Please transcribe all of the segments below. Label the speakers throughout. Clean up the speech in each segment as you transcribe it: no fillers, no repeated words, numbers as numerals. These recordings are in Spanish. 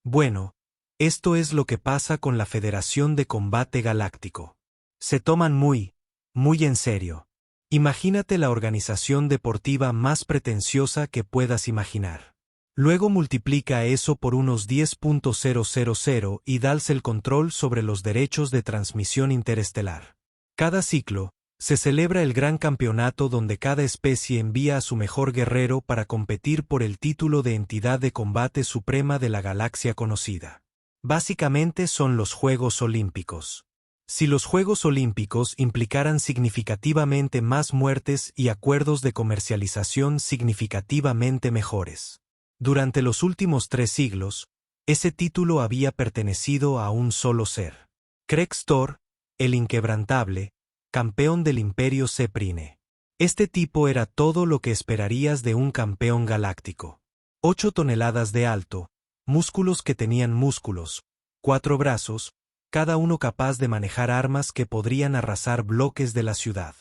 Speaker 1: Bueno, esto es lo que pasa con la Federación de Combate Galáctico. Se toman muy en serio. Imagínate la organización deportiva más pretenciosa que puedas imaginar. Luego multiplica eso por unos 10.000 y dales el control sobre los derechos de transmisión interestelar. Cada ciclo, se celebra el gran campeonato donde cada especie envía a su mejor guerrero para competir por el título de entidad de combate suprema de la galaxia conocida. Básicamente son los Juegos Olímpicos. Si los Juegos Olímpicos implicaran significativamente más muertes y acuerdos de comercialización significativamente mejores. Durante los últimos 3 siglos, ese título había pertenecido a un solo ser. Krextor, el inquebrantable, campeón del Imperio Ceprine. Este tipo era todo lo que esperarías de un campeón galáctico. 8 toneladas de alto, músculos que tenían músculos, 4 brazos, cada uno capaz de manejar armas que podrían arrasar bloques de la ciudad.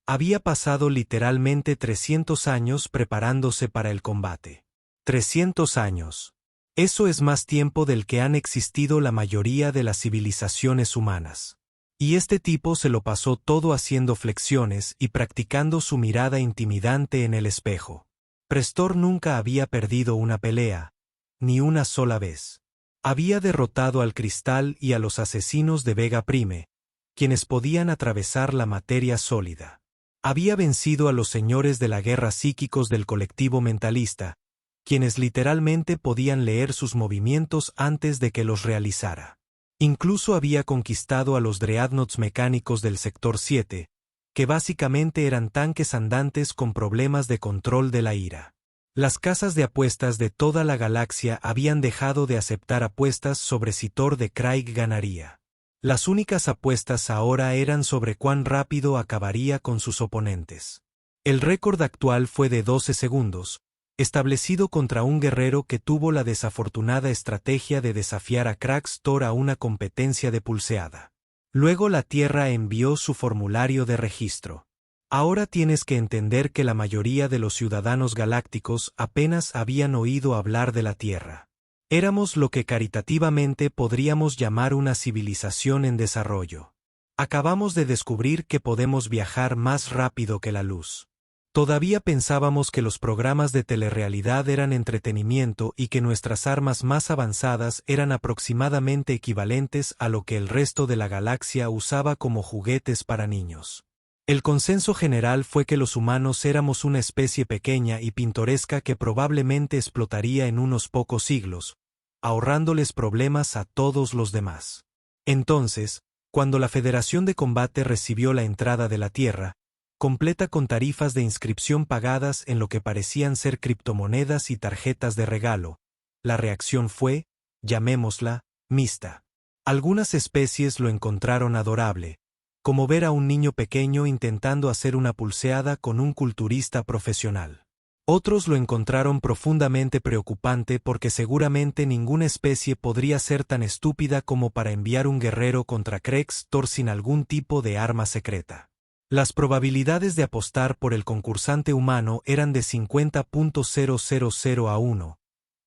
Speaker 1: Había pasado literalmente 300 años preparándose para el combate. 300 años. Eso es más tiempo del que han existido la mayoría de las civilizaciones humanas. Y este tipo se lo pasó todo haciendo flexiones y practicando su mirada intimidante en el espejo. Prestor nunca había perdido una pelea, ni una sola vez. Había derrotado al cristal y a los asesinos de Vega Prime, quienes podían atravesar la materia sólida. Había vencido a los señores de la guerra psíquicos del colectivo mentalista, quienes literalmente podían leer sus movimientos antes de que los realizara. Incluso había conquistado a los dreadnoughts mecánicos del Sector 7, que básicamente eran tanques andantes con problemas de control de la ira. Las casas de apuestas de toda la galaxia habían dejado de aceptar apuestas sobre si Thor de Craig ganaría. Las únicas apuestas ahora eran sobre cuán rápido acabaría con sus oponentes. El récord actual fue de 12 segundos, establecido contra un guerrero que tuvo la desafortunada estrategia de desafiar a Krextor a una competencia de pulseada. Luego la Tierra envió su formulario de registro. Ahora tienes que entender que la mayoría de los ciudadanos galácticos apenas habían oído hablar de la Tierra. Éramos lo que caritativamente podríamos llamar una civilización en desarrollo. Acabamos de descubrir que podemos viajar más rápido que la luz. Todavía pensábamos que los programas de telerrealidad eran entretenimiento y que nuestras armas más avanzadas eran aproximadamente equivalentes a lo que el resto de la galaxia usaba como juguetes para niños. El consenso general fue que los humanos éramos una especie pequeña y pintoresca que probablemente explotaría en unos pocos siglos, ahorrándoles problemas a todos los demás. Entonces, cuando la Federación de Combate recibió la entrada de la Tierra, completa con tarifas de inscripción pagadas en lo que parecían ser criptomonedas y tarjetas de regalo, la reacción fue, llamémosla, mixta. Algunas especies lo encontraron adorable, como ver a un niño pequeño intentando hacer una pulseada con un culturista profesional. Otros lo encontraron profundamente preocupante porque seguramente ninguna especie podría ser tan estúpida como para enviar un guerrero contra Krextor sin algún tipo de arma secreta. Las probabilidades de apostar por el concursante humano eran de 50.000 a 1,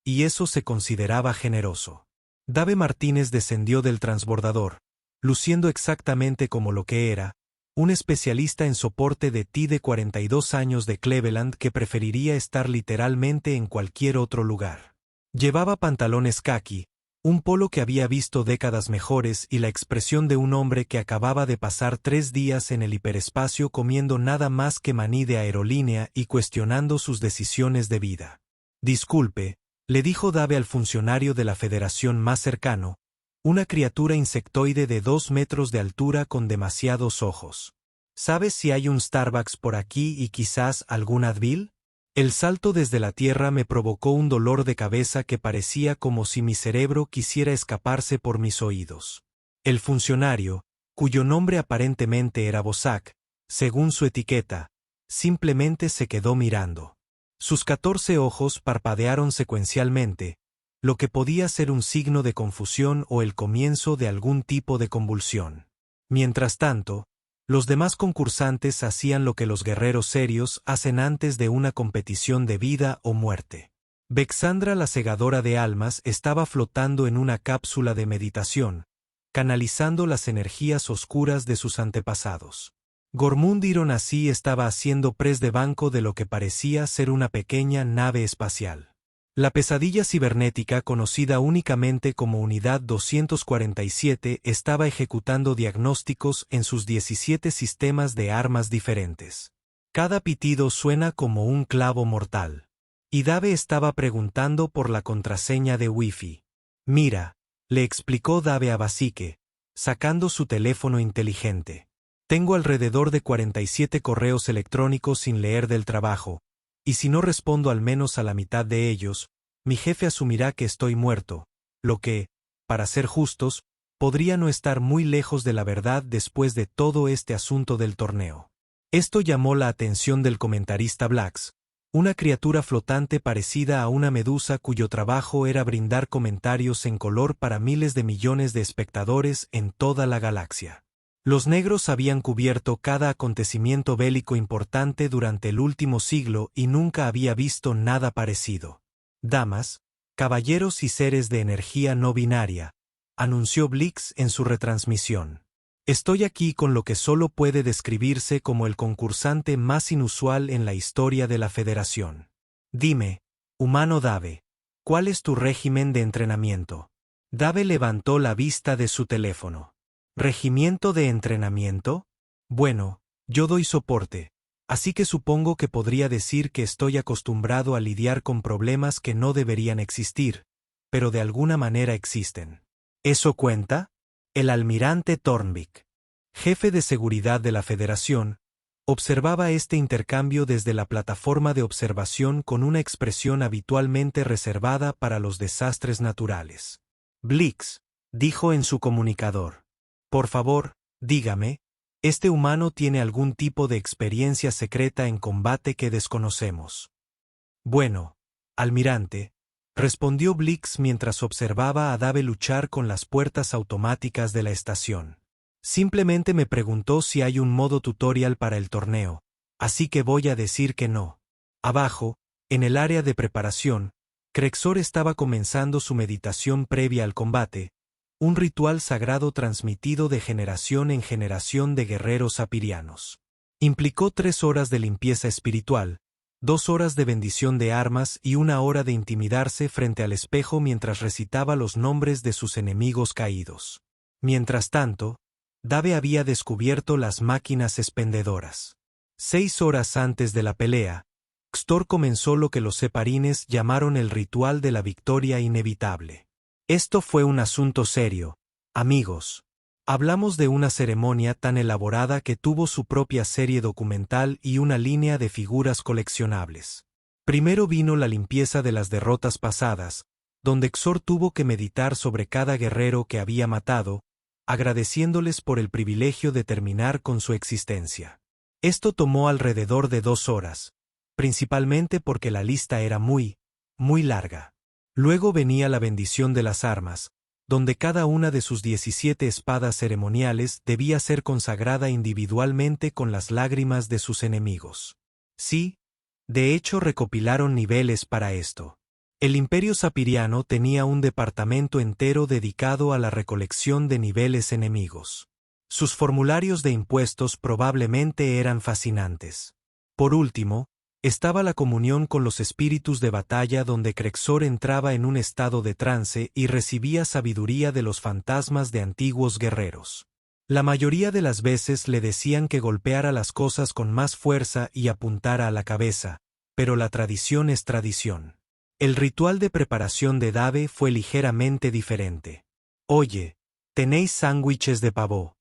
Speaker 1: y eso se consideraba generoso. Dave Martínez descendió del transbordador, luciendo exactamente como lo que era, un especialista en soporte de TI de 42 años de Cleveland que preferiría estar literalmente en cualquier otro lugar. Llevaba pantalones caqui, un polo que había visto décadas mejores y la expresión de un hombre que acababa de pasar 3 días en el hiperespacio comiendo nada más que maní de aerolínea y cuestionando sus decisiones de vida. Disculpe, le dijo Dave al funcionario de la Federación más cercano, una criatura insectoide de 2 metros de altura con demasiados ojos. ¿Sabes si hay un Starbucks por aquí y quizás algún Advil? El salto desde la Tierra me provocó un dolor de cabeza que parecía como si mi cerebro quisiera escaparse por mis oídos. El funcionario, cuyo nombre aparentemente era Bozak, según su etiqueta, simplemente se quedó mirando. Sus 14 ojos parpadearon secuencialmente, lo que podía ser un signo de confusión o el comienzo de algún tipo de convulsión. Mientras tanto, los demás concursantes hacían lo que los guerreros serios hacen antes de una competición de vida o muerte. Bexandra la segadora de almas estaba flotando en una cápsula de meditación, canalizando las energías oscuras de sus antepasados. Gormundiron así estaba haciendo press de banco de lo que parecía ser una pequeña nave espacial. La pesadilla cibernética conocida únicamente como Unidad 247 estaba ejecutando diagnósticos en sus 17 sistemas de armas diferentes. Cada pitido suena como un clavo mortal. Y Dave estaba preguntando por la contraseña de Wi-Fi. Mira, le explicó Dave a Basike, sacando su teléfono inteligente. Tengo alrededor de 47 correos electrónicos sin leer del trabajo, y si no respondo al menos a la mitad de ellos, mi jefe asumirá que estoy muerto, lo que, para ser justos, podría no estar muy lejos de la verdad después de todo este asunto del torneo. Esto llamó la atención del comentarista Blacks, una criatura flotante parecida a una medusa cuyo trabajo era brindar comentarios en color para miles de millones de espectadores en toda la galaxia. Los negros habían cubierto cada acontecimiento bélico importante durante el último siglo y nunca había visto nada parecido. Damas, caballeros y seres de energía no binaria, anunció Blix en su retransmisión. Estoy aquí con lo que solo puede describirse como el concursante más inusual en la historia de la Federación. Dime, humano Dave, ¿cuál es tu régimen de entrenamiento? Dave levantó la vista de su teléfono. ¿Regimiento de entrenamiento? Bueno, yo doy soporte, así que supongo que podría decir que estoy acostumbrado a lidiar con problemas que no deberían existir, pero de alguna manera existen. ¿Eso cuenta? El almirante Thornvik, jefe de seguridad de la Federación, observaba este intercambio desde la plataforma de observación con una expresión habitualmente reservada para los desastres naturales. Blix, dijo en su comunicador. Por favor, dígame, ¿este humano tiene algún tipo de experiencia secreta en combate que desconocemos? Bueno, almirante, respondió Blix mientras observaba a Dave luchar con las puertas automáticas de la estación. Simplemente me preguntó si hay un modo tutorial para el torneo, así que voy a decir que no. Abajo, en el área de preparación, Crexor estaba comenzando su meditación previa al combate, un ritual sagrado transmitido de generación en generación de guerreros apirianos. Implicó 3 horas de limpieza espiritual, 2 horas de bendición de armas y 1 hora de intimidarse frente al espejo mientras recitaba los nombres de sus enemigos caídos. Mientras tanto, Dave había descubierto las máquinas expendedoras. 6 horas antes de la pelea, Xtor comenzó lo que los separines llamaron el ritual de la victoria inevitable. Esto fue un asunto serio, amigos. Hablamos de una ceremonia tan elaborada que tuvo su propia serie documental y una línea de figuras coleccionables. Primero vino la limpieza de las derrotas pasadas, donde Xor tuvo que meditar sobre cada guerrero que había matado, agradeciéndoles por el privilegio de terminar con su existencia. Esto tomó alrededor de 2 horas, principalmente porque la lista era muy larga. Luego venía la bendición de las armas, donde cada una de sus 17 espadas ceremoniales debía ser consagrada individualmente con las lágrimas de sus enemigos. Sí, de hecho recopilaron niveles para esto. El Imperio Sapiriano tenía un departamento entero dedicado a la recolección de niveles enemigos. Sus formularios de impuestos probablemente eran fascinantes. Por último, estaba la comunión con los espíritus de batalla donde Crexor entraba en un estado de trance y recibía sabiduría de los fantasmas de antiguos guerreros. La mayoría de las veces le decían que golpeara las cosas con más fuerza y apuntara a la cabeza, pero la tradición es tradición. El ritual de preparación de Dave fue ligeramente diferente. Oye, ¿tenéis sándwiches de pavó?,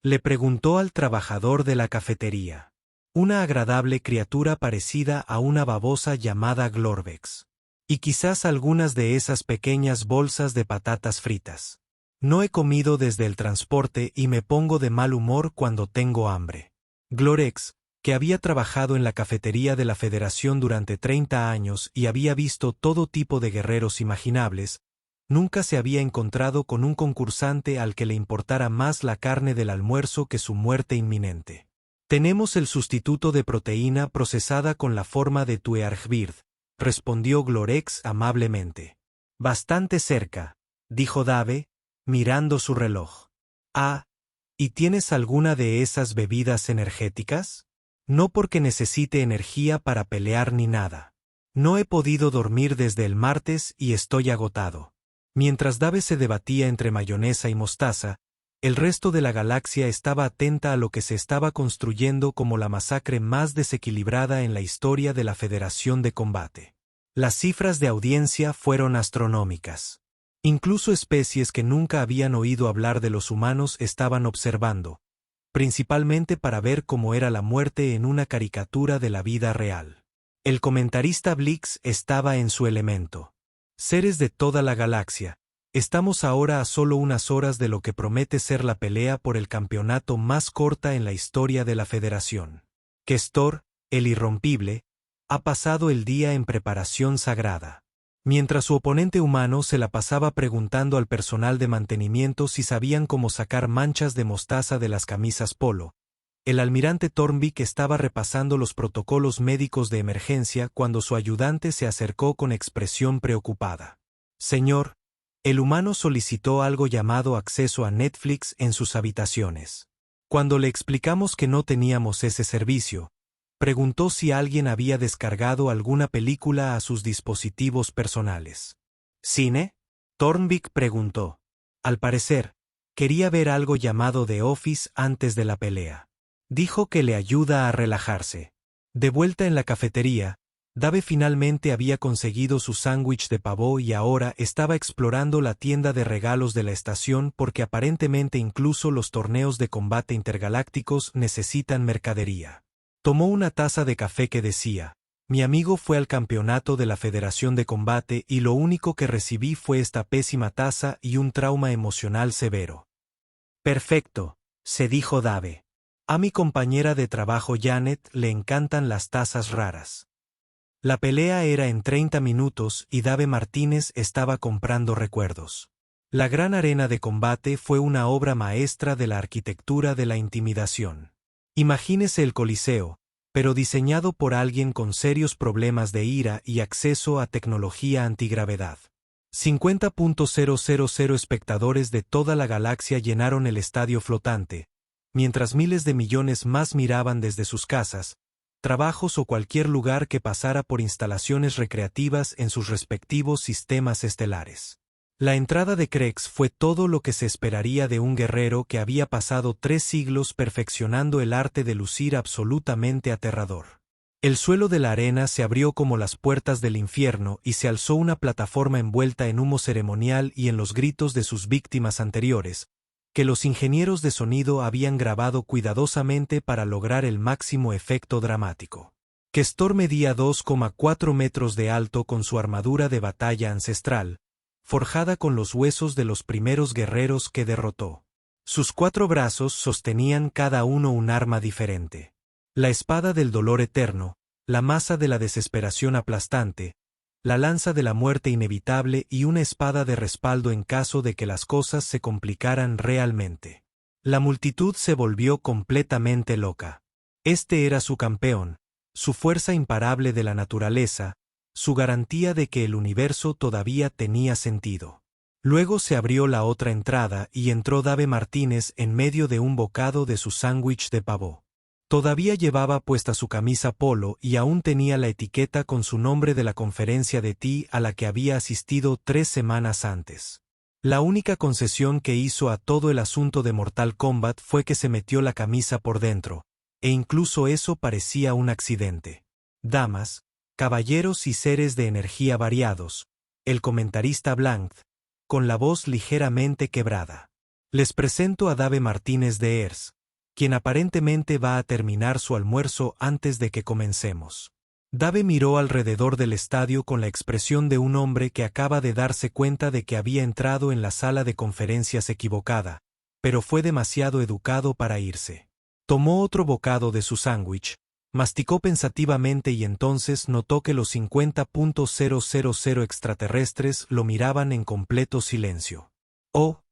Speaker 1: le preguntó al trabajador de la cafetería. Una agradable criatura parecida a una babosa llamada Glorvex. Y quizás algunas de esas pequeñas bolsas de patatas fritas. No he comido desde el transporte y me pongo de mal humor cuando tengo hambre. Glorex, que había trabajado en la cafetería de la Federación durante 30 años y había visto todo tipo de guerreros imaginables, nunca se había encontrado con un concursante al que le importara más la carne del almuerzo que su muerte inminente. Tenemos el sustituto de proteína procesada con la forma de Tueargbird, respondió Glorex amablemente. Bastante cerca, dijo Dave, mirando su reloj. Ah, ¿y tienes alguna de esas bebidas energéticas? No porque necesite energía para pelear ni nada. No he podido dormir desde el martes y estoy agotado. Mientras Dave se debatía entre mayonesa y mostaza, el resto de la galaxia estaba atenta a lo que se estaba construyendo como la masacre más desequilibrada en la historia de la Federación de Combate. Las cifras de audiencia fueron astronómicas. Incluso especies que nunca habían oído hablar de los humanos estaban observando, principalmente para ver cómo era la muerte en una caricatura de la vida real. El comentarista Blix estaba en su elemento. Seres de toda la galaxia, estamos ahora a solo unas horas de lo que promete ser la pelea por el campeonato más corta en la historia de la Federación. Kestor, el irrompible, ha pasado el día en preparación sagrada. Mientras su oponente humano se la pasaba preguntando al personal de mantenimiento si sabían cómo sacar manchas de mostaza de las camisas polo, el almirante Thornbeak estaba repasando los protocolos médicos de emergencia cuando su ayudante se acercó con expresión preocupada. Señor, el humano solicitó algo llamado acceso a Netflix en sus habitaciones. Cuando le explicamos que no teníamos ese servicio, preguntó si alguien había descargado alguna película a sus dispositivos personales. ¿Cine? Thornbeak preguntó. Al parecer, quería ver algo llamado The Office antes de la pelea. Dijo que le ayuda a relajarse. De vuelta en la cafetería, Dave finalmente había conseguido su sándwich de pavó y ahora estaba explorando la tienda de regalos de la estación porque aparentemente incluso los torneos de combate intergalácticos necesitan mercadería. Tomó una taza de café que decía, mi amigo fue al campeonato de la Federación de Combate y lo único que recibí fue esta pésima taza y un trauma emocional severo. Perfecto, se dijo Dave. A mi compañera de trabajo Janet le encantan las tazas raras. La pelea era en 30 minutos y Dave Martínez estaba comprando recuerdos. La gran arena de combate fue una obra maestra de la arquitectura de la intimidación. Imagínese el Coliseo, pero diseñado por alguien con serios problemas de ira y acceso a tecnología antigravedad. 50.000 espectadores de toda la galaxia llenaron el estadio flotante, mientras miles de millones más miraban desde sus casas, trabajos o cualquier lugar que pasara por instalaciones recreativas en sus respectivos sistemas estelares. La entrada de Krex fue todo lo que se esperaría de un guerrero que había pasado 3 siglos perfeccionando el arte de lucir absolutamente aterrador. El suelo de la arena se abrió como las puertas del infierno y se alzó una plataforma envuelta en humo ceremonial y en los gritos de sus víctimas anteriores, que los ingenieros de sonido habían grabado cuidadosamente para lograr el máximo efecto dramático. Kestor medía 2,4 metros de alto con su armadura de batalla ancestral, forjada con los huesos de los primeros guerreros que derrotó. Sus 4 brazos sostenían cada uno un arma diferente. La espada del dolor eterno, la maza de la desesperación aplastante, la lanza de la muerte inevitable y una espada de respaldo en caso de que las cosas se complicaran realmente. La multitud se volvió completamente loca. Este era su campeón, su fuerza imparable de la naturaleza, su garantía de que el universo todavía tenía sentido. Luego se abrió la otra entrada y entró Dave Martínez en medio de un bocado de su sándwich de pavó. Todavía llevaba puesta su camisa polo y aún tenía la etiqueta con su nombre de la conferencia de TI a la que había asistido 3 semanas antes. La única concesión que hizo a todo el asunto de Mortal Kombat fue que se metió la camisa por dentro, e incluso eso parecía un accidente. Damas, caballeros y seres de energía variados, el comentarista Blanc, con la voz ligeramente quebrada. Les presento a Dave Martínez de Ers, quien aparentemente va a terminar su almuerzo antes de que comencemos. Dave miró alrededor del estadio con la expresión de un hombre que acaba de darse cuenta de que había entrado en la sala de conferencias equivocada, pero fue demasiado educado para irse. Tomó otro bocado de su sándwich, masticó pensativamente y entonces notó que los 50.000 extraterrestres lo miraban en completo silencio. «Oh»,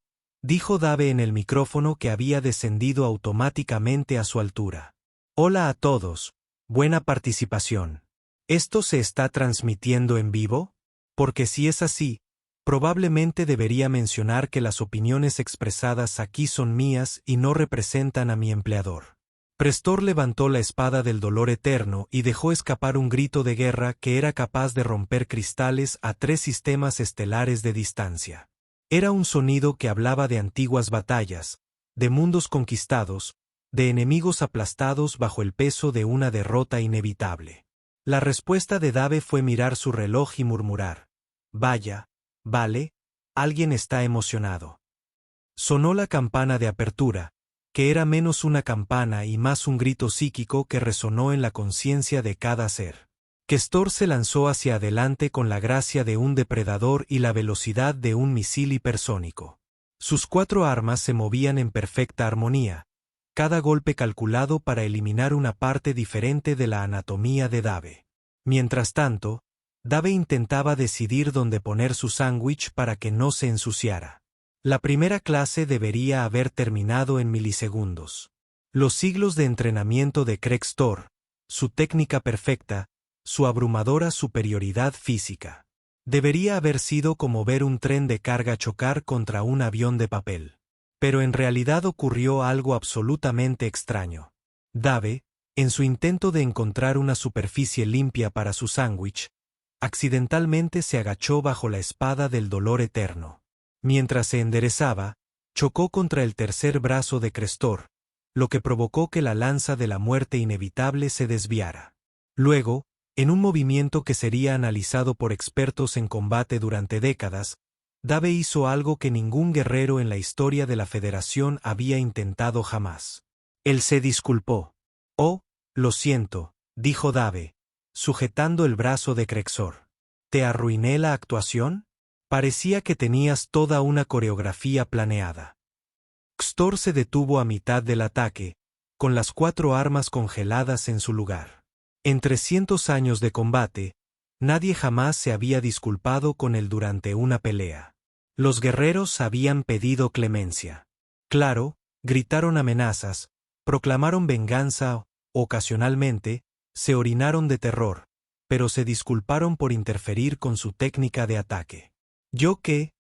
Speaker 1: dijo Dave en el micrófono que había descendido automáticamente a su altura. «Hola a todos, buena participación. ¿Esto se está transmitiendo en vivo? Porque si es así, probablemente debería mencionar que las opiniones expresadas aquí son mías y no representan a mi empleador. Prestor levantó la espada del dolor eterno y dejó escapar un grito de guerra que era capaz de romper cristales a 3 sistemas estelares de distancia. Era un sonido que hablaba de antiguas batallas, de mundos conquistados, de enemigos aplastados bajo el peso de una derrota inevitable. La respuesta de Dave fue mirar su reloj y murmurar: «Vaya, vale, alguien está emocionado». Sonó la campana de apertura, que era menos una campana y más un grito psíquico que resonó en la conciencia de cada ser. Questor se lanzó hacia adelante con la gracia de un depredador y la velocidad de un misil hipersónico. Sus 4 armas se movían en perfecta armonía, cada golpe calculado para eliminar una parte diferente de la anatomía de Dave. Mientras tanto, Dave intentaba decidir dónde poner su sándwich para que no se ensuciara. La primera clase debería haber terminado en milisegundos. Los siglos de entrenamiento de Questor, su técnica perfecta, su abrumadora superioridad física. Debería haber sido como ver un tren de carga chocar contra un avión de papel. Pero en realidad ocurrió algo absolutamente extraño. Dave, en su intento de encontrar una superficie limpia para su sándwich, accidentalmente se agachó bajo la espada del dolor eterno. Mientras se enderezaba, chocó contra el tercer brazo de Questor, lo que provocó que la lanza de la muerte inevitable se desviara. Luego, en un movimiento que sería analizado por expertos en combate durante décadas, Dave hizo algo que ningún guerrero en la historia de la Federación había intentado jamás. Él se disculpó. «Oh, lo siento», dijo Dave, sujetando el brazo de Questor. «¿Te arruiné la actuación? Parecía que tenías toda una coreografía planeada». Questor se detuvo a mitad del ataque, con las 4 armas congeladas en su lugar. En 300 años de combate, nadie jamás se había disculpado con él durante una pelea. Los guerreros habían pedido clemencia. Claro, gritaron amenazas, proclamaron venganza, ocasionalmente, se orinaron de terror, pero se disculparon por interferir con su técnica de ataque. «¿Yo qué?»,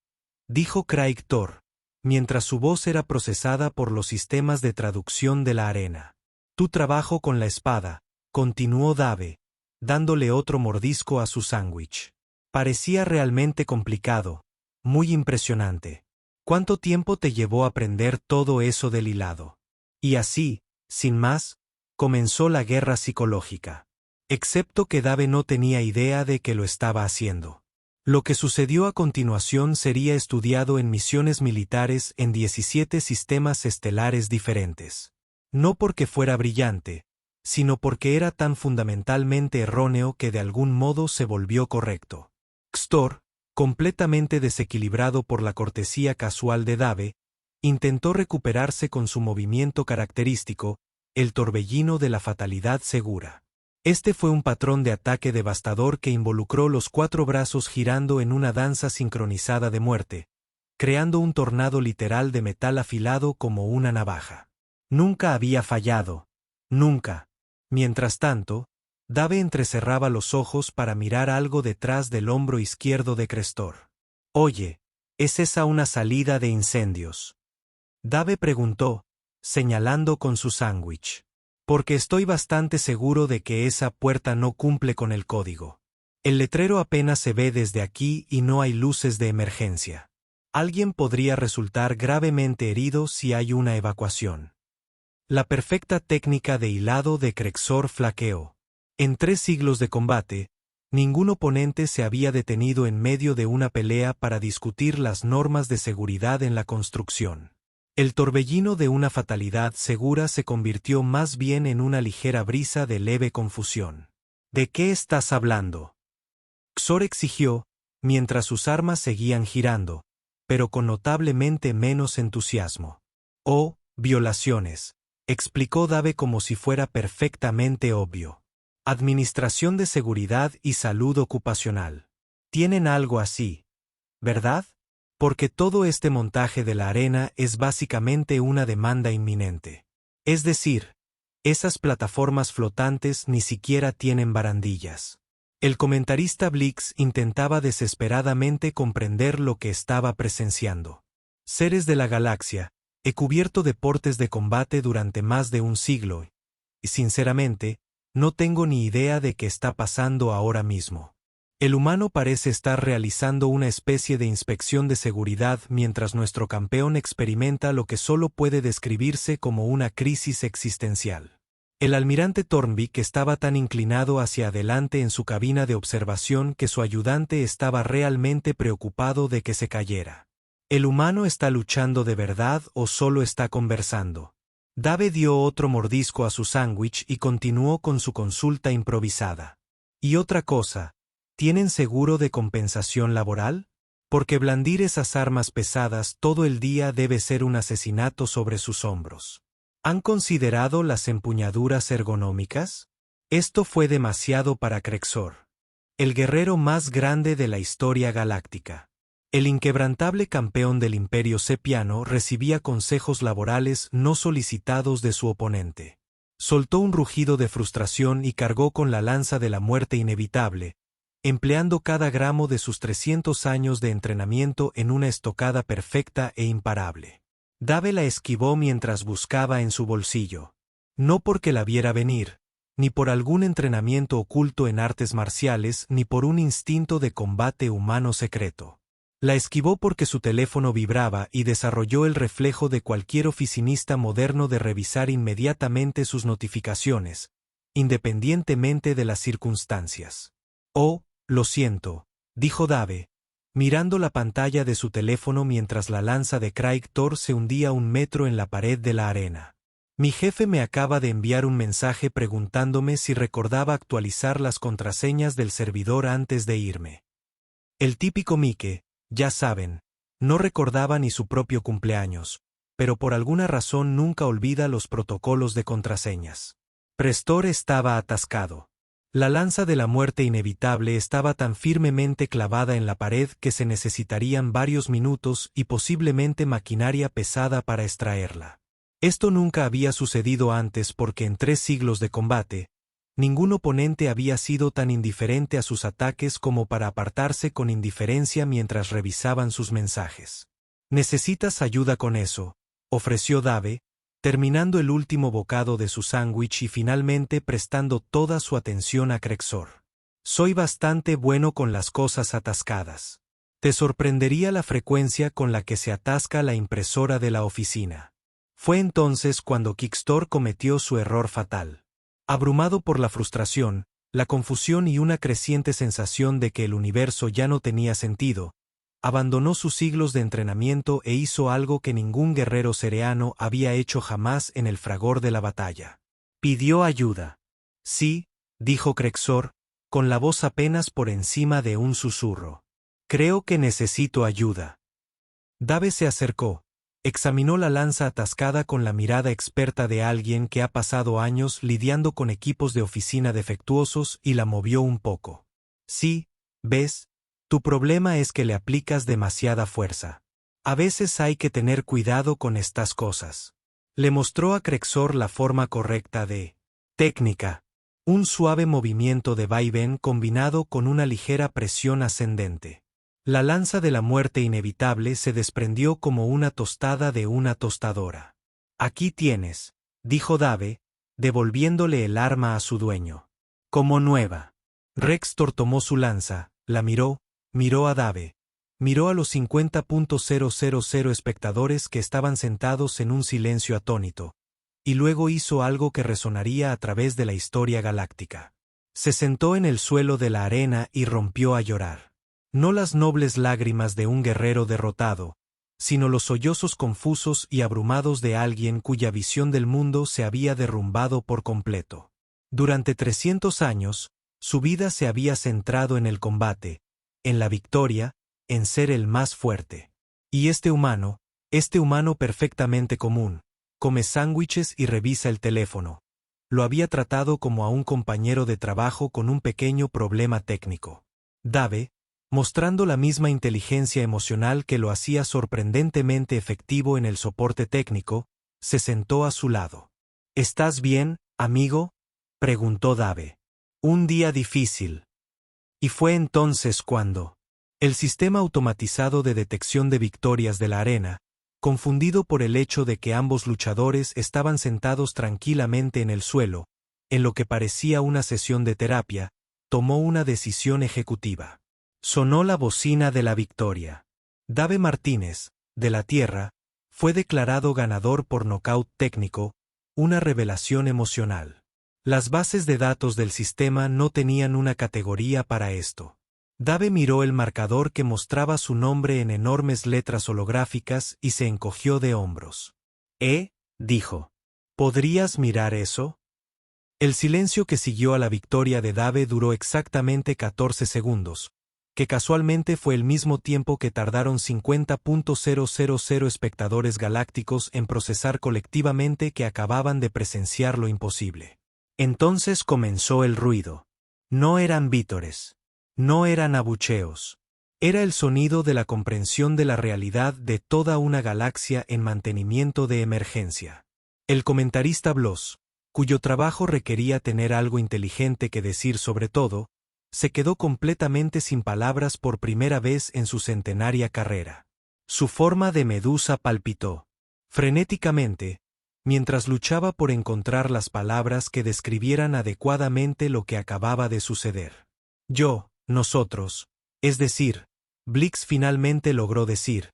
Speaker 1: dijo Questor, mientras su voz era procesada por los sistemas de traducción de la arena. «Tu trabajo con la espada», continuó Dave, dándole otro mordisco a su sándwich. «Parecía realmente complicado, muy impresionante. ¿Cuánto tiempo te llevó aprender todo eso del hilado?». Y así, sin más, comenzó la guerra psicológica. Excepto que Dave no tenía idea de que lo estaba haciendo. Lo que sucedió a continuación sería estudiado en misiones militares en 17 sistemas estelares diferentes. No porque fuera brillante, sino porque era tan fundamentalmente erróneo que de algún modo se volvió correcto. Questor, completamente desequilibrado por la cortesía casual de Dave, intentó recuperarse con su movimiento característico, el torbellino de la fatalidad segura. Este fue un patrón de ataque devastador que involucró los 4 brazos girando en una danza sincronizada de muerte, creando un tornado literal de metal afilado como una navaja. Nunca había fallado. Nunca. Mientras tanto, Dave entrecerraba los ojos para mirar algo detrás del hombro izquierdo de Questor. «Oye, ¿es esa una salida de incendios?», Dave preguntó, señalando con su sándwich. «Porque estoy bastante seguro de que esa puerta no cumple con el código. El letrero apenas se ve desde aquí y no hay luces de emergencia. Alguien podría resultar gravemente herido si hay una evacuación». La perfecta técnica de hilado de Questor flaqueó. En 3 siglos de combate, ningún oponente se había detenido en medio de una pelea para discutir las normas de seguridad en la construcción. El torbellino de una fatalidad segura se convirtió más bien en una ligera brisa de leve confusión. «¿De qué estás hablando?», Questor exigió, mientras sus armas seguían girando, pero con notablemente menos entusiasmo. «Oh, violaciones», explicó Dave como si fuera perfectamente obvio. «Administración de Seguridad y Salud Ocupacional. Tienen algo así, ¿verdad? Porque todo este montaje de la arena es básicamente una demanda inminente. Es decir, esas plataformas flotantes ni siquiera tienen barandillas. El comentarista Blix intentaba desesperadamente comprender lo que estaba presenciando. Seres de la galaxia, he cubierto deportes de combate durante más de un siglo, y sinceramente, no tengo ni idea de qué está pasando ahora mismo. El humano parece estar realizando una especie de inspección de seguridad mientras nuestro campeón experimenta lo que solo puede describirse como una crisis existencial. El almirante Thornbeak estaba tan inclinado hacia adelante en su cabina de observación que su ayudante estaba realmente preocupado de que se cayera. ¿El humano está luchando de verdad o solo está conversando? Dave dio otro mordisco a su sándwich y continuó con su consulta improvisada. Y otra cosa, ¿tienen seguro de compensación laboral? Porque blandir esas armas pesadas todo el día debe ser un asesinato sobre sus hombros. ¿Han considerado las empuñaduras ergonómicas? Esto fue demasiado para Crexor, el guerrero más grande de la historia galáctica. El inquebrantable campeón del Imperio Sepiano recibía consejos laborales no solicitados de su oponente. Soltó un rugido de frustración y cargó con la lanza de la muerte inevitable, empleando cada gramo de sus 300 años de entrenamiento en una estocada perfecta e imparable. Dave la esquivó mientras buscaba en su bolsillo. No porque la viera venir, ni por algún entrenamiento oculto en artes marciales, ni por un instinto de combate humano secreto. La esquivó porque su teléfono vibraba y desarrolló el reflejo de cualquier oficinista moderno de revisar inmediatamente sus notificaciones, independientemente de las circunstancias. Oh, lo siento, dijo Dave, mirando la pantalla de su teléfono mientras la lanza de Craig Thor se hundía 1 metro en la pared de la arena. Mi jefe me acaba de enviar un mensaje preguntándome si recordaba actualizar las contraseñas del servidor antes de irme. El típico Mike, ya saben, no recordaba ni su propio cumpleaños, pero por alguna razón nunca olvida los protocolos de contraseñas. Prestor estaba atascado. La lanza de la muerte inevitable estaba tan firmemente clavada en la pared que se necesitarían varios minutos y posiblemente maquinaria pesada para extraerla. Esto nunca había sucedido antes porque en 3 siglos de combate, ningún oponente había sido tan indiferente a sus ataques como para apartarse con indiferencia mientras revisaban sus mensajes. «¿Necesitas ayuda con eso?», ofreció Dave, terminando el último bocado de su sándwich y finalmente prestando toda su atención a Crexor. «Soy bastante bueno con las cosas atascadas. Te sorprendería la frecuencia con la que se atasca la impresora de la oficina». Fue entonces cuando Kixtor cometió su error fatal. Abrumado por la frustración, la confusión y una creciente sensación de que el universo ya no tenía sentido, abandonó sus siglos de entrenamiento e hizo algo que ningún guerrero cereano había hecho jamás en el fragor de la batalla. Pidió ayuda. «Sí», dijo Crexor, con la voz apenas por encima de un susurro. «Creo que necesito ayuda». Dave se acercó, examinó la lanza atascada con la mirada experta de alguien que ha pasado años lidiando con equipos de oficina defectuosos y la movió un poco. «Sí, ¿ves? Tu problema es que le aplicas demasiada fuerza. A veces hay que tener cuidado con estas cosas». Le mostró a Crexor la forma correcta de técnica, un suave movimiento de vaivén combinado con una ligera presión ascendente. La lanza de la muerte inevitable se desprendió como una tostada de una tostadora. «Aquí tienes», dijo Dave, devolviéndole el arma a su dueño. «Como nueva». Rextor tomó su lanza, la miró a Dave, miró a los 50.000 espectadores que estaban sentados en un silencio atónito, y luego hizo algo que resonaría a través de la historia galáctica. Se sentó en el suelo de la arena y rompió a llorar. No las nobles lágrimas de un guerrero derrotado, sino los sollozos confusos y abrumados de alguien cuya visión del mundo se había derrumbado por completo. Durante 300 años, su vida se había centrado en el combate, en la victoria, en ser el más fuerte. Y este humano perfectamente común, come sándwiches y revisa el teléfono. Lo había tratado como a un compañero de trabajo con un pequeño problema técnico. Dave, mostrando la misma inteligencia emocional que lo hacía sorprendentemente efectivo en el soporte técnico, se sentó a su lado. «¿Estás bien, amigo?», preguntó Dave. «Un día difícil». Y fue entonces cuando el sistema automatizado de detección de victorias de la arena, confundido por el hecho de que ambos luchadores estaban sentados tranquilamente en el suelo, en lo que parecía una sesión de terapia, tomó una decisión ejecutiva. Sonó la bocina de la victoria. Dave Martínez, de la Tierra, fue declarado ganador por nocaut técnico, una revelación emocional. Las bases de datos del sistema no tenían una categoría para esto. Dave miró el marcador que mostraba su nombre en enormes letras holográficas y se encogió de hombros. Dijo. ¿Podrías mirar eso? El silencio que siguió a la victoria de Dave duró exactamente 14 segundos, que casualmente fue el mismo tiempo que tardaron 50.000 espectadores galácticos en procesar colectivamente que acababan de presenciar lo imposible. Entonces comenzó el ruido. No eran vítores. No eran abucheos. Era el sonido de la comprensión de la realidad de toda una galaxia en mantenimiento de emergencia. El comentarista Bloss, cuyo trabajo requería tener algo inteligente que decir sobre todo, se quedó completamente sin palabras por primera vez en su centenaria carrera. Su forma de medusa palpitó frenéticamente, mientras luchaba por encontrar las palabras que describieran adecuadamente lo que acababa de suceder. Nosotros, es decir, Blix finalmente logró decir,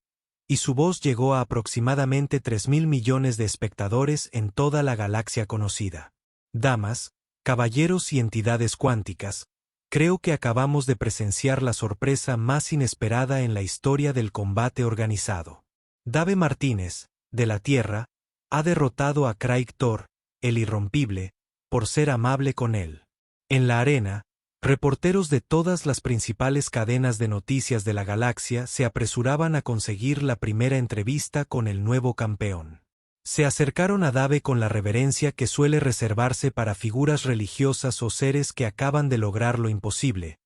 Speaker 1: y su voz llegó a aproximadamente 3.000 millones de espectadores en toda la galaxia conocida. Damas, caballeros y entidades cuánticas, creo que acabamos de presenciar la sorpresa más inesperada en la historia del combate organizado. Dave Martínez, de la Tierra, ha derrotado a Craig Thor, el irrompible, por ser amable con él. En la arena, reporteros de todas las principales cadenas de noticias de la galaxia se apresuraban a conseguir la primera entrevista con el nuevo campeón. Se acercaron a Dave con la reverencia que suele reservarse para figuras religiosas o seres que acaban de lograr lo imposible,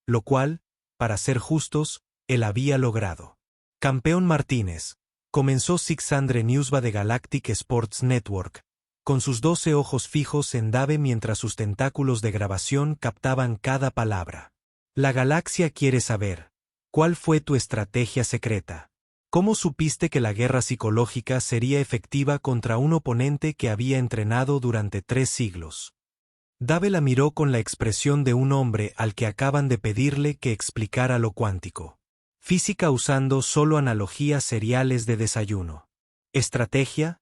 Speaker 1: lo cual, para ser justos, él había logrado. Campeón Martínez, comenzó Sixandre Newsba de Galactic Sports Network, con sus 12 ojos fijos en Dave mientras sus tentáculos de grabación captaban cada palabra. La galaxia quiere saber, ¿cuál fue tu estrategia secreta? ¿Cómo supiste que la guerra psicológica sería efectiva contra un oponente que había entrenado durante 3 siglos? Dave la miró con la expresión de un hombre al que acaban de pedirle que explicara lo cuántico. Física usando solo analogías seriales de desayuno. ¿Estrategia?,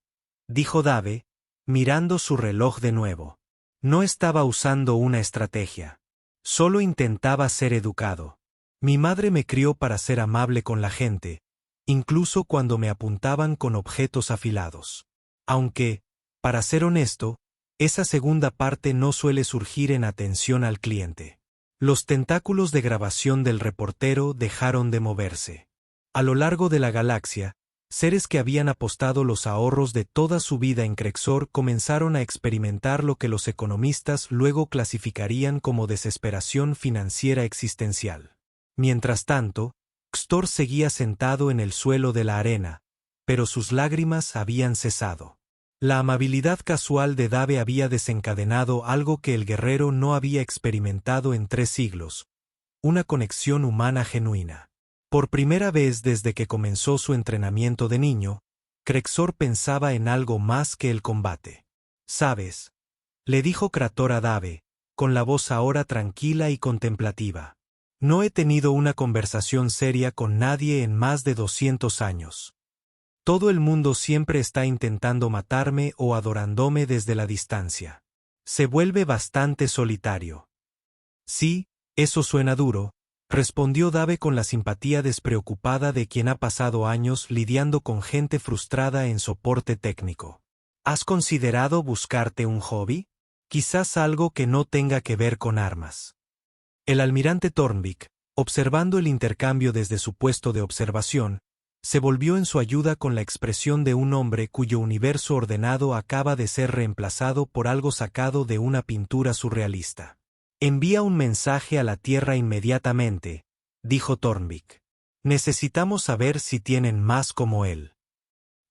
Speaker 1: dijo Dave, mirando su reloj de nuevo. No estaba usando una estrategia. Solo intentaba ser educado. Mi madre me crió para ser amable con la gente, incluso cuando me apuntaban con objetos afilados. Aunque, para ser honesto, esa segunda parte no suele surgir en atención al cliente. Los tentáculos de grabación del reportero dejaron de moverse. A lo largo de la galaxia, seres que habían apostado los ahorros de toda su vida en Crexor comenzaron a experimentar lo que los economistas luego clasificarían como desesperación financiera existencial. Mientras tanto, Xtor seguía sentado en el suelo de la arena, pero sus lágrimas habían cesado. La amabilidad casual de Dave había desencadenado algo que el guerrero no había experimentado en 3 siglos, una conexión humana genuina. Por primera vez desde que comenzó su entrenamiento de niño, Crexor pensaba en algo más que el combate. «¿Sabes?», le dijo Krator a Dave, con la voz ahora tranquila y contemplativa. «No he tenido una conversación seria con nadie en más de 200 años. Todo el mundo siempre está intentando matarme o adorándome desde la distancia. Se vuelve bastante solitario». «Sí, eso suena duro», respondió Dave con la simpatía despreocupada de quien ha pasado años lidiando con gente frustrada en soporte técnico. ¿Has considerado buscarte un hobby? Quizás algo que no tenga que ver con armas. El almirante Thornvik, observando el intercambio desde su puesto de observación, se volvió en su ayuda con la expresión de un hombre cuyo universo ordenado acaba de ser reemplazado por algo sacado de una pintura surrealista. «Envía un mensaje a la Tierra inmediatamente», dijo Thornvik. «Necesitamos saber si tienen más como él».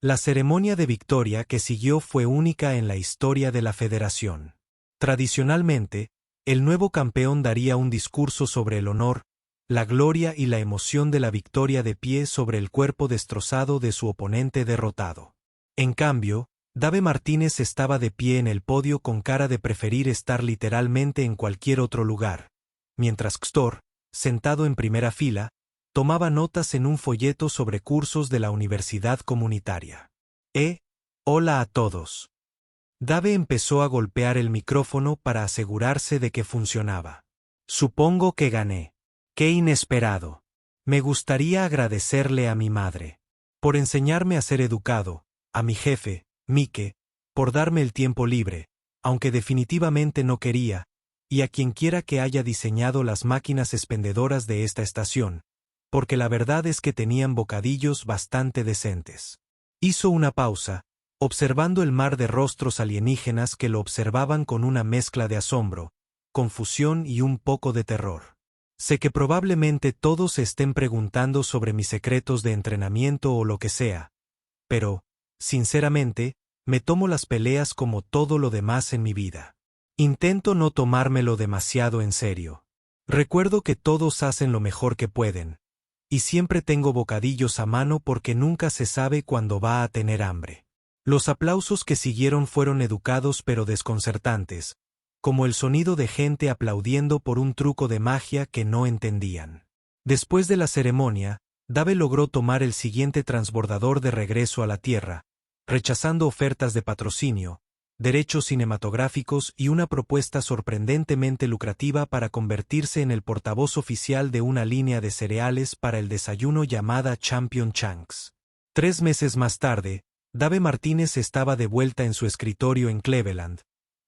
Speaker 1: La ceremonia de victoria que siguió fue única en la historia de la Federación. Tradicionalmente, El nuevo campeón daría un discurso sobre el honor, la gloria y la emoción de la victoria de pie sobre el cuerpo destrozado de su oponente derrotado. En cambio, Dave Martínez estaba de pie en el podio con cara de preferir estar literalmente en cualquier otro lugar, mientras Kstore, sentado en primera fila, tomaba notas en un folleto sobre cursos de la universidad comunitaria. Hola a todos. Dave empezó a golpear el micrófono para asegurarse de que funcionaba. Supongo que gané. ¡Qué inesperado! Me gustaría agradecerle a mi madre por enseñarme a ser educado, a mi jefe, Mike, por darme el tiempo libre, aunque definitivamente no quería, y a quienquiera que haya diseñado las máquinas expendedoras de esta estación, porque la verdad es que tenían bocadillos bastante decentes. Hizo una pausa, observando el mar de rostros alienígenas que lo observaban con una mezcla de asombro, confusión y un poco de terror. Sé que probablemente todos se estén preguntando sobre mis secretos de entrenamiento o lo que sea, pero, sinceramente, me tomo las peleas como todo lo demás en mi vida. Intento no tomármelo demasiado en serio. Recuerdo que todos hacen lo mejor que pueden, y siempre tengo bocadillos a mano porque nunca se sabe cuándo va a tener hambre. Los aplausos que siguieron fueron educados pero desconcertantes, como el sonido de gente aplaudiendo por un truco de magia que no entendían. Después de la ceremonia, Dave logró tomar el siguiente transbordador de regreso a la Tierra, rechazando ofertas de patrocinio, derechos cinematográficos y una propuesta sorprendentemente lucrativa para convertirse en el portavoz oficial de una línea de cereales para el desayuno llamada Champion Chunks. 3 meses más tarde, Dave Martínez estaba de vuelta en su escritorio en Cleveland,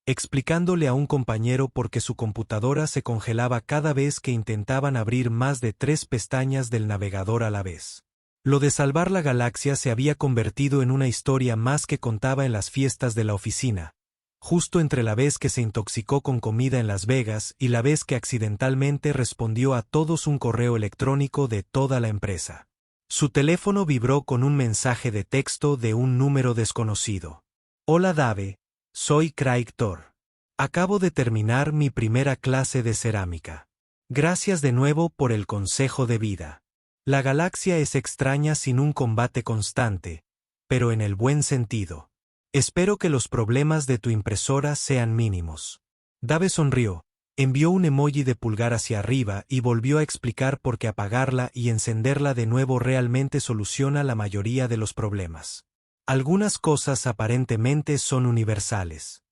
Speaker 1: explicándole a un compañero por qué su computadora se congelaba cada vez que intentaban abrir más de 3 pestañas del navegador a la vez. Lo de salvar la galaxia se había convertido en una historia más que contaba en las fiestas de la oficina, justo entre la vez que se intoxicó con comida en Las Vegas y la vez que accidentalmente respondió a todos un correo electrónico de toda la empresa. Su teléfono vibró con un mensaje de texto de un número desconocido. Hola Dave, soy Craig Thor. Acabo de terminar mi primera clase de cerámica. Gracias de nuevo por el consejo de vida. La galaxia es extraña sin un combate constante, pero en el buen sentido. Espero que los problemas de tu impresora sean mínimos. Dave sonrió, envió un emoji de pulgar hacia arriba y volvió a explicar por qué apagarla y encenderla de nuevo realmente soluciona la mayoría de los problemas. Algunas cosas aparentemente son universales.